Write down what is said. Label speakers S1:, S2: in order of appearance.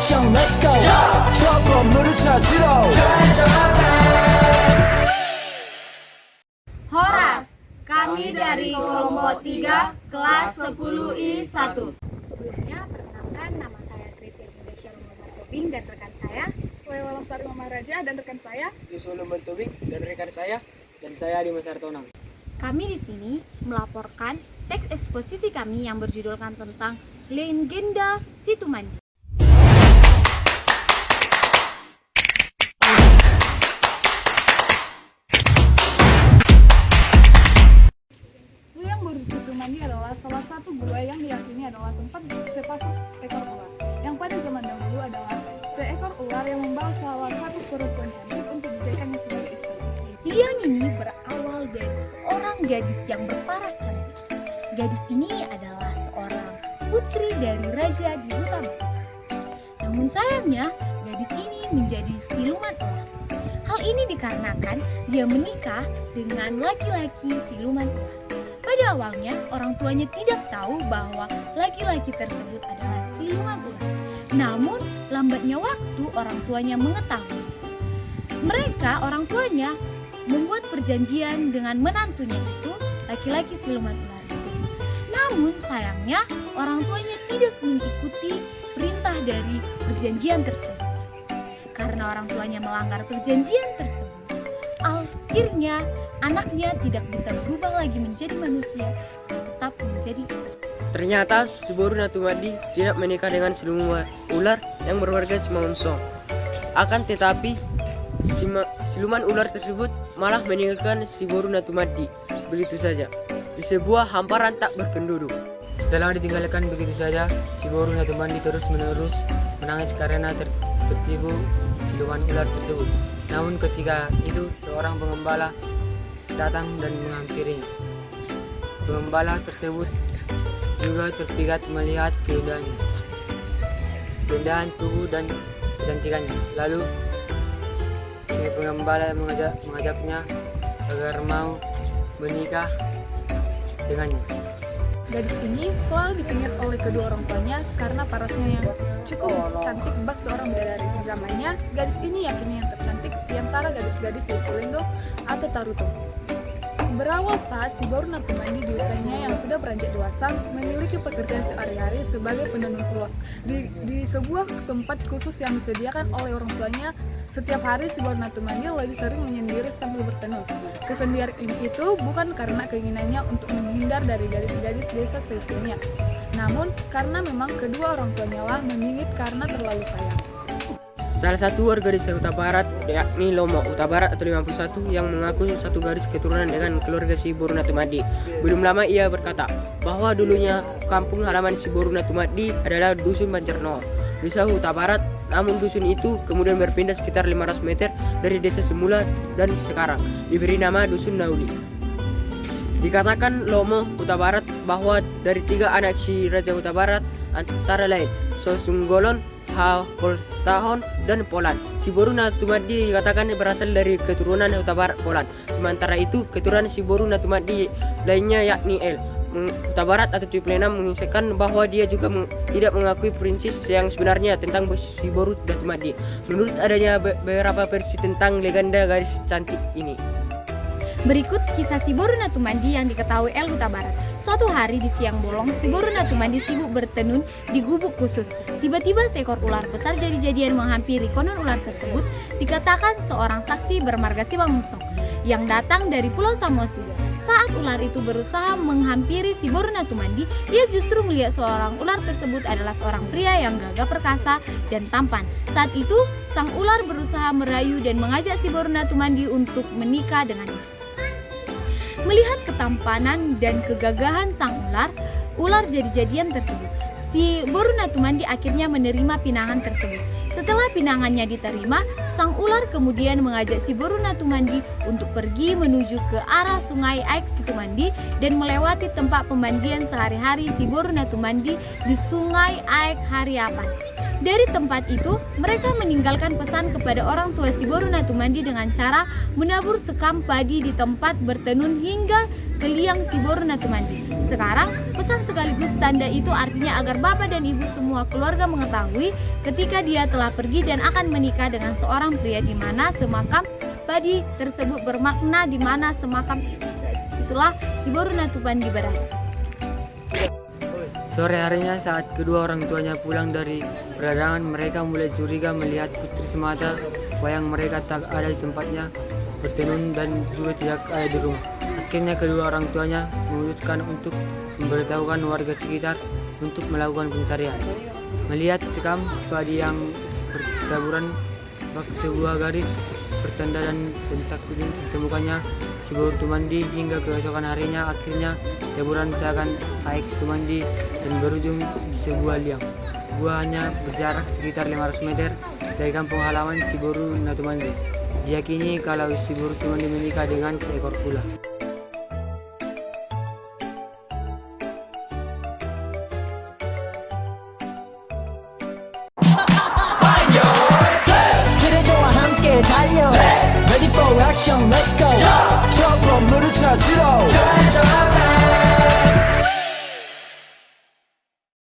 S1: 액션 let's go 저 건물을 찾으러
S2: Horas, kami dari kelompok 3 kelas 10I1.
S3: Sebelumnya, perkenalkan nama saya Kritik Indonesia Muhammad Tobing dan rekan saya
S4: Walam Sari Maharaja dan rekan saya
S5: Yusuf Tobing dan rekan saya dan saya Dimas Hartonang.
S3: Kami di sini melaporkan teks eksposisi kami yang berjudulkan tentang Legenda Situmandi.
S4: Liang Buru Situmandi adalah salah satu gua yang diyakini adalah tempat sepasang ekor ular, yang pada zaman dahulu adalah seekor ular yang membawa salah satu perempuan cantik untuk dijadikannya sebagai istri.
S3: Liang ini berawal dari seorang gadis yang berparas cantik. Gadis ini adalah seorang putri dari raja di hutan. Namun sayangnya, gadis ini menjadi siluman ular. Hal ini dikarenakan dia menikah dengan laki-laki siluman ular. Pada awalnya, orang tuanya tidak tahu bahwa laki-laki tersebut adalah siluman ular. Namun, lambatnya waktu orang tuanya mengetahui. Mereka, orang tuanya, membuat perjanjian dengan menantunya itu, laki-laki siluman ular itu. Namun, sayangnya, orang tuanya tidak mengikuti perintah dari perjanjian tersebut. Karena orang tuanya melanggar perjanjian tersebut, akhirnya anaknya tidak bisa berubah lagi menjadi manusia, tetap menjadi
S5: Ternyata Siboru Natumadi tidak menikah dengan siluman ular yang berwarga Simaonsong. Akan tetapi siluman ular tersebut malah meninggalkan Siboru Natumadi begitu saja di sebuah hamparan tak berpenduduk. Setelah ditinggalkan begitu saja, Siboru Natumadi terus-menerus menangis karena tertipu siluman ular tersebut. Namun ketika itu seorang pengembala datang dan menghampirinya. Pengembala tersebut juga terpikat melihat keindahan tubuh dan kecantikannya. Lalu si pengembala mengajaknya agar mau menikah dengannya.
S4: Gadis ini selalu dipingit oleh kedua orang tuanya karena parasnya yang cukup cantik bak seorang bidadari. Di zamannya, gadis ini yakini yang tercantik di antara gadis-gadis di Selendo atau Taruto. Berawal saat Siboru Natumandi di usianya yang sudah beranjak dewasa memiliki pekerjaan sehari-hari sebagai penenun ulos di sebuah tempat khusus yang disediakan oleh orang tuanya. Setiap hari Siboru Natumandi lebih sering menyendiri sambil bertenun. Kesendirian itu bukan karena keinginannya untuk menghindar dari gadis-gadis desa seusianya, namun karena memang kedua orang tuanya lah memingit karena terlalu sayang.
S5: Salah satu warga desa Huta Barat, yakni Lomo Huta Barat atau 51, yang mengaku satu garis keturunan dengan keluarga Siboru Natumadi. Belum lama ia berkata bahwa dulunya kampung halaman Siboru Natumadi adalah dusun Banjarno, desa Huta Barat. Namun dusun itu kemudian berpindah sekitar 500 meter dari desa semula dan sekarang diberi nama Dusun Nauli. Dikatakan Lomo Huta Barat bahwa dari 3 anak si Raja Huta Barat antara lain Sosunggolon, Tahon, dan Polan. Siboru Natumadi dikatakan berasal dari keturunan Huta Barat Polan. Sementara itu, keturunan Siboru Natumadi lainnya yakni El Huta Barat atau Tuiplena mengisahkan bahwa dia juga tidak mengakui prinsip yang sebenarnya tentang Siboru Natumadi. Menurut adanya beberapa versi tentang legenda gadis cantik ini.
S3: Berikut kisah Siboru Natumandi yang diketahui El Huta Barat. Suatu hari di siang bolong, Siboru Natumandi sibuk bertenun di gubuk khusus. Tiba-tiba seekor ular besar jadi-jadian menghampiri konon ular tersebut dikatakan seorang sakti bermarga Simaonsong yang datang dari Pulau Samosir. Saat ular itu berusaha menghampiri Siboru Natumandi, ia justru melihat seorang ular tersebut adalah seorang pria yang gagah perkasa dan tampan. Saat itu, sang ular berusaha merayu dan mengajak Siboru Natumandi untuk menikah dengannya. Melihat ketampanan dan kegagahan sang ular jadi-jadian tersebut, Siboru Natumandi akhirnya menerima pinangan tersebut. Setelah pinangannya diterima, sang ular kemudian mengajak Siboru Natumandi untuk pergi menuju ke arah sungai Aek Situmandi dan melewati tempat pemandian sehari-hari Siboru Natumandi di sungai Aek Hariapan. Dari tempat itu, mereka meninggalkan pesan kepada orang tua Siboru Natumandi dengan cara menabur sekam padi di tempat bertenun hingga ke liang Siboru Natumandi. Sekarang, pesan sekaligus tanda itu artinya agar bapak dan ibu semua keluarga mengetahui ketika dia telah pergi dan akan menikah dengan seorang pria di mana semakam padi tersebut bermakna di mana semakam situlah si Boruna Tupandi berada.
S6: Sore harinya saat kedua orang tuanya pulang dari perdagangan, mereka mulai curiga melihat putri semata wayang mereka tak ada di tempatnya bertenun dan juga tidak ada di rumah. Akhirnya kedua orang tuanya memutuskan untuk memberitahukan warga sekitar untuk melakukan pencarian. Melihat sekam padi yang bertaburan bak sebuah garis bertanda dan bentak kuning ditemukannya si Boruna Tumandi hingga keesokan harinya akhirnya taburan seakan naik Tumandi dan berujung di sebuah liang. Gua hanya berjarak sekitar 500 meter dari kampung halaman si Boruna Tumandi. Diyakini kalau si Boruna Tumandi menikah dengan seekor ular.
S1: 트레저와 함께 달려 Ready for action, let's go 저 건물을 찾으러